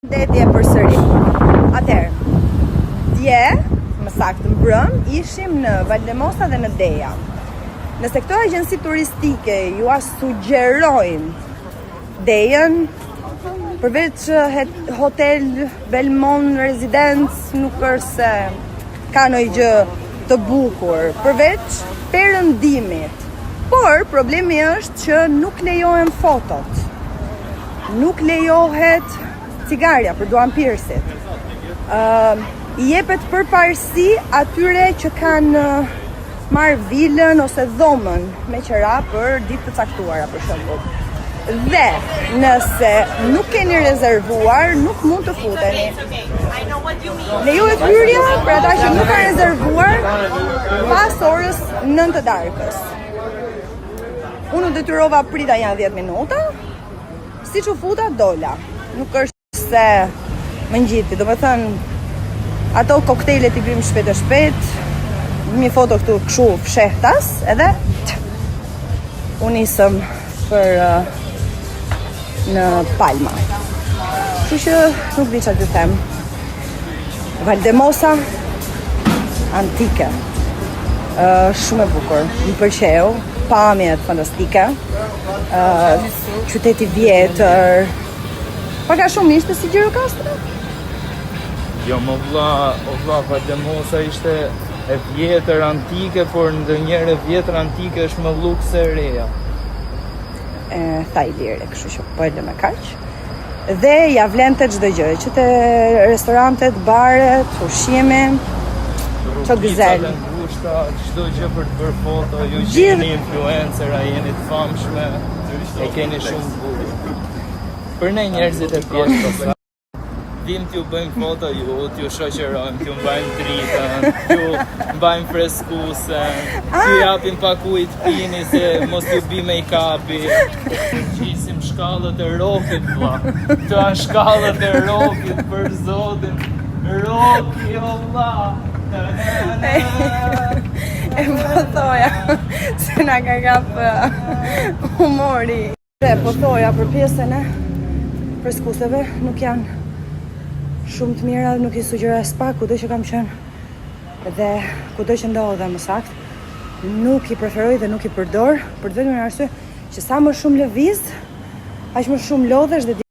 Dje përsëri. Atëherë, dje, më saktë mbrëm, ishim në Valdemosa dhe në Deja. Nëse këto agjenci turistike ju sugjerojnë Dejën, përveç hotel Belmond Residence nuk është se ka ndonjë gjë të bukur, përveç perëndimit. Por problemi është që nuk lejohen fotot. Nuk lejohet cigarja për duan pirsit. I jepet përparësi atyre që kanë marrë vilën ose dhomën me qira për ditë të caktuara për shembull. Dhe nëse nuk keni rezervuar, nuk mund të futeni. Lejohet hyrja për ata që nuk kanë rezervuar pas orës 9 të darkës. Unë detyrova prita janë 10 minuta, siç u futa dola. Nuk është se më ngjiti, do me thënë ato koktejlet i bim shpejt e shpejt, një foto këtu këshu fshehtas, edhe unë nisëm për në Palma. Kështu që nuk di çfarë të them. Valdemosa antike. Shumë e bukur. Më pëlqeu, pamjet fantastike. Qyteti vjetër. Paka shumë ishte si Gjirokastra? Jo, më vlla, Valdemosa ishte e vjetër antike, por ndonjëherë e vjetër antike është më luks se e reja. Tha i lirë, kështu që po e lë me kaq. Dhe ja vlente çdo gjë, që te restorantet, baret, ushqimi, ço gëzel. Çdo gjë për të bërë foto, ju jeni influencer, jeni të famshme, e keni shumë bukur. Për ne njerëzit e thjeshtë, vim t'ju bëjmë foto ju, t'ju shoqërojmë, t'ju mbajmë dritën, t'ju mbajmë freskuesen, t'ju japim pak ujë të pini se mos t'ju bi make-upi, t'ju gjisim shkallët e rokit, vlla. Këto janë shkallët e rokit, për zotin. Roki, o vlla. E po thoja, se na ka kap humori. Po thoja për pjesën e freskuseve, nuk janë shumë të mira dhe nuk i sugjeroj as pak kudo që kam qenë dhe kudo që ndodhem më saktë, nuk i preferoj dhe nuk i përdor për vetëm një arsye që sa më shumë lëviz, aq më shumë lodhesh dhe